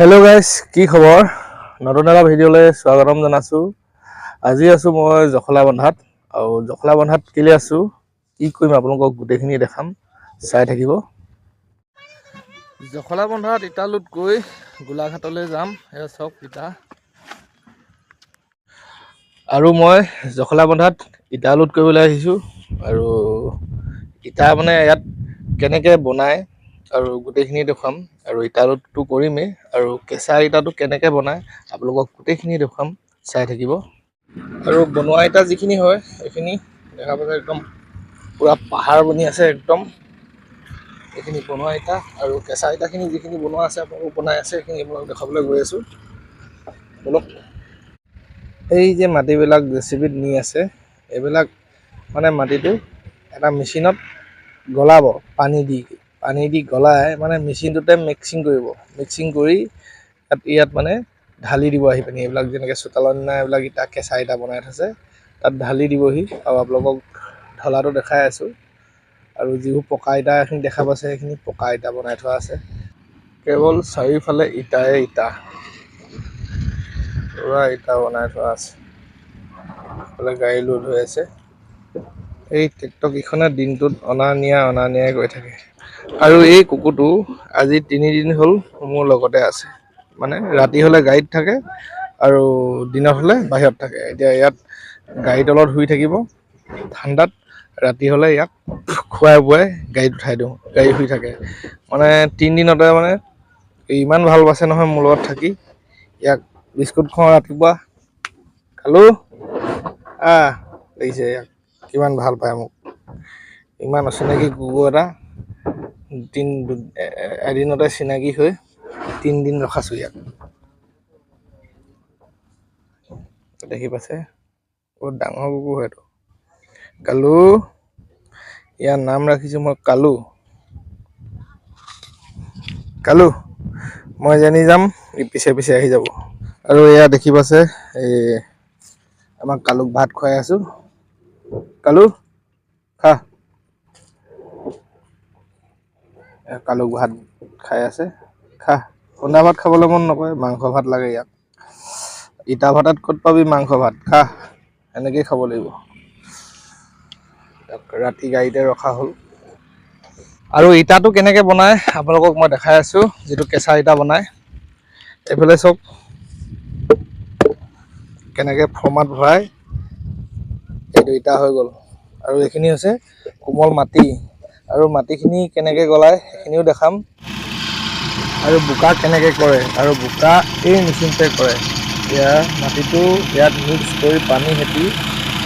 Hello' guys, কি খবৰ? নতুন এটা ভিডিঅ'লৈ স্বাগতম জনাইছোঁ। আজি আছোঁ মই জখলা বন্ধাত। আৰু জখলা বন্ধাত কেলৈ আছোঁ, কি কৰিম আপোনালোকক গোটেইখিনি দেখাম, চাই থাকিব। জখলা বন্ধাত ইটা লোড গৈ গোলাঘাটলৈ যাম। এয়া চব ইটা। আৰু মই জখলা বন্ধাত ইটা লোড কৰিবলৈ আহিছোঁ। আৰু ইটা মানে ইয়াত কেনেকৈ বনায় আৰু গোটেইখিনি দেখুৱাম। আৰু ইটা লোডটো কৰিমেই, আৰু কেঁচা ইটাটো কেনেকৈ বনায় আপোনালোকক গোটেইখিনি দেখুৱাম, চাই থাকিব। আৰু বনোৱা ইটা যিখিনি হয় সেইখিনি দেখা পাব একদম পূৰা পাহাৰ বনি আছে একদম। এইখিনি বনোৱা ইটা আৰু কেঁচা ইটাখিনি যিখিনি বনোৱা আছে আপোনালোকক বনাই আছে সেইখিনি আপোনালোকক দেখাবলৈ গৈ আছোঁ। বলক। এই যে মাটিবিলাক জেচিবিত নি আছে, এইবিলাক মানে মাটিটো এটা মেচিনত গলাব, পানী দি গলাই মানে মেচিনটোতে মিক্সিং কৰিব। মিক্সিং কৰি ইয়াত মানে ঢালি দিব আহি পিনি, এইবিলাক যেনেকৈ চোতালৰ নিচিনা এইবিলাক ইটা কেঁচা ইটা বনাই থৈছে তাত ঢালি দিবহি। আৰু আপোনালোকক ঢলাটো দেখাই আছোঁ। আৰু যিবোৰ পকা ইটা এইখিনি দেখা পাইছে সেইখিনি পকা ইটা বনাই থোৱা আছে। কেৱল চাৰিওফালে ইটায়ে ইটা, পুৰা ইটা বনাই থোৱা আছে। এইফালে গাড়ী লোড হৈ আছে। এই ট্ৰেক্টৰকেইখনে দিনটোত অনা নিয়াই গৈ থাকে। আৰু এই কুকুৰটো আজি 3 দিন হ'ল মোৰ লগতে আছে। মানে ৰাতি হ'লে গাড়ীত থাকে আৰু দিনত হ'লে বাহিৰত থাকে। এতিয়া ইয়াত গাড়ীৰ তলত শুই থাকিব ঠাণ্ডাত, ৰাতি হ'লে ইয়াক খুৱাই বোৱাই গাড়ীত উঠাই দিওঁ, গাড়ী শুই থাকে। মানে 3 দিনতে মানে ইমান ভাল পাইছে নহয় মোৰ লগত থাকি। ইয়াক বিস্কুট খুৱাওঁ ৰাতিপুৱা, খালো দেখিছে ইয়াক কিমান ভাল পায় মোক। ইমান অচিনাকি কুকুৰ এটা এদিনতে চিনাকি হৈ 3 দিন ৰখাইছোঁ ইয়াক। দেখি পাইছে, বহুত ডাঙৰ কুকুৰ হয়তো। কালু, ইয়াৰ নাম ৰাখিছোঁ মই কালু। কালু, মই জানি যাম ই পিছে পিছে আহি যাব। আৰু এয়া দেখি পাইছে, এই আমাক কালুক ভাত খুৱাই আছোঁ। কালু খা। কালুক ভাত খাই আছে, খা। সুদা ভাত খাবলৈ মন নকৰে, মাংস ভাত লাগে ইয়াক। ইটা ভাতাত ক'ত পাবি মাংস ভাত, খা। এনেকেই খাব লাগিব। ৰাতি গাড়ীতে ৰখা হ'ল। আৰু ইটাটো কেনেকৈ বনায় আপোনালোকক মই দেখাই আছোঁ, যিটো কেঁচা ইটা বনায়। এইফালে চাওক কেনেকৈ ফৰ্মাত ভৰাই এইটো ইটা হৈ গ'ল। আৰু এইখিনি হৈছে কোমল মাটি। আৰু মাটিখিনি কেনেকৈ গলায় সেইখিনিও দেখাম। আৰু বোকা কেনেকৈ কৰে, আৰু বোকা এই মেচিনটোৱে কৰে। এতিয়া মাটিটো ইয়াত মিক্স কৰি পানী সেটি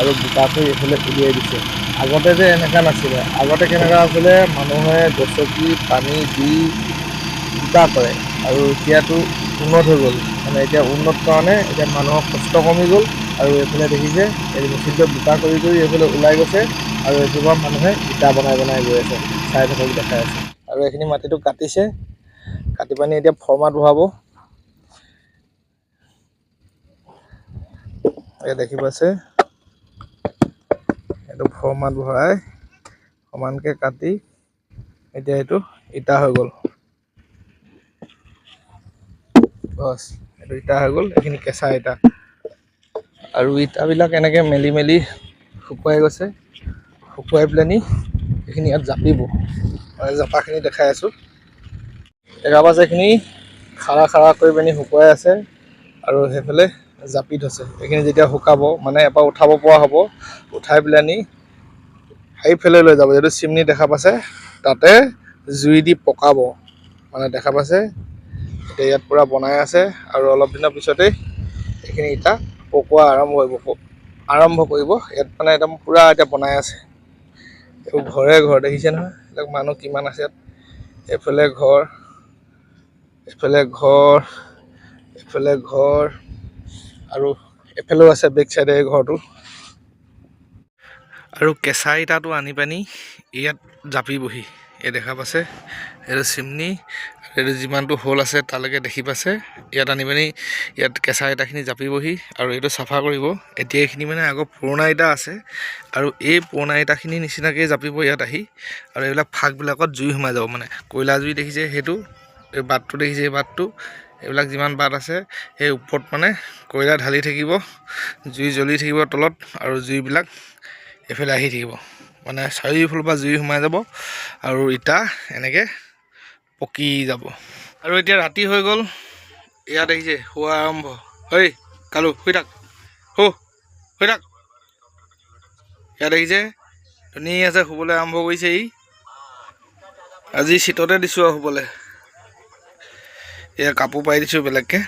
আৰু বোকা কৰি এইফালে উলিয়াই দিছে। আগতে যে এনেকুৱা নাছিলে, আগতে কেনেকুৱা আছিলে, মানুহে গছকি পানী দি বোকা কৰে। আৰু এতিয়াতো উন্নত হৈ গ'ল, মানে এতিয়া উন্নত কাৰণে এতিয়া মানুহৰ কষ্ট কমি গ'ল। আৰু এইফালে দেখিছে এই মেচিনটোৱে বোকা কৰি এইফালে ওলাই গৈছে। আৰু এইটোৰ পৰা মানুহে ইটা বনাই গৈ আছে, চাই থাকক দেখাই আছে। আৰু এইখিনি মাটিটো কাটিছে, কাটি পানি এতিয়া ফৰ্মাত বহাব। এই দেখি পাইছে, এইটো ফৰ্মাত ভৰাই সমানকে কাটি এতিয়া এইটো ইটা হৈ গ'ল। বছ, এইটো ইটা হৈ গ'ল। এইখিনি কেঁচা ইটা। আৰু ইটাবিলাক এনেকৈ মেলি মেলি শুকুৱাই গৈছে। শুকুৱাই পেলানি এইখিনি ইয়াত জাপিব। জাপাখিনি দেখাই আছোঁ। দেখা পাইছে এইখিনি খাৰা কৰি পিনি শুকুৱাই আছে। আৰু সেইফালে জাপি থৈছে। এইখিনি যেতিয়া শুকাব, মানে এবাৰ উঠাব পৰা হ'ব, উঠাই পেলানি সেইফালে লৈ যাব। যিটো চিমনি দেখা পাইছে তাতে জুই দি পকাব। মানে দেখা পাইছে এতিয়া ইয়াত পূৰা বনাই আছে। আৰু অলপ দিনৰ পিছতেই এইখিনি ইটা পকোৱা আৰম্ভ কৰিব। ইয়াত মানে একদম পূৰা এতিয়া বনাই আছে। এইবোৰ ঘৰে ঘৰ দেখিছে নহয়, এইবিলাক মানুহ কিমান আছে ইয়াত। এইফালে ঘৰ, এইফালে ঘৰ, এইফালে ঘৰ, আৰু এইফালেও আছে বেক চাইডে এই ঘৰটো। আৰু কেঁচা ইটাটো আনি পানি ইয়াত জাপিবহি। এই দেখা পাইছে এইটো চিমনি, এইটো যিমানটো হোল আছে তালৈকে দেখি পাইছে। ইয়াত আনি পানি ইয়াত কেঁচা ইটাখিনি জাপিবহি আৰু এইটো চাফা কৰিব। এতিয়া এইখিনি মানে আগৰ পুৰণা ইটা আছে, আৰু এই পুৰণা ইটাখিনি নিচিনাকৈ জাপিব ইয়াত আহি। আৰু এইবিলাক ফাকবিলাকত জুই সোমাই যাব, মানে কয়লা জুই দেখিছে সেইটো, এই বাটটো দেখিছে, এই বাটটো এইবিলাক যিমান বাট আছে সেই ওপৰত মানে কয়লা ঢালি থাকিব, জুই জ্বলি থাকিব তলত, আৰু জুইবিলাক এইফালে আহি থাকিব, মানে চাৰিওফালৰ পৰা জুই সোমাই যাব আৰু ইটা এনেকৈ পকি যাব। আৰু এতিয়া ৰাতি হৈ গ'ল, ইয়াত আহিছে শোৱা আৰম্ভ। ঐ কালু শুই থাক, শুই থাক। ইয়াত আহিছে ধুনীয়াছে শুবলৈ আৰম্ভ কৰিছে। আজি শীততে দিছোঁ আৰু শুবলৈ। এয়া কাপোৰ পাৰি দিছোঁ বেলেগকৈ,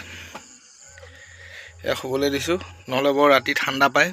এয়া শুবলৈ দিছোঁ, নহ'লে বৰ ৰাতি ঠাণ্ডা পায়।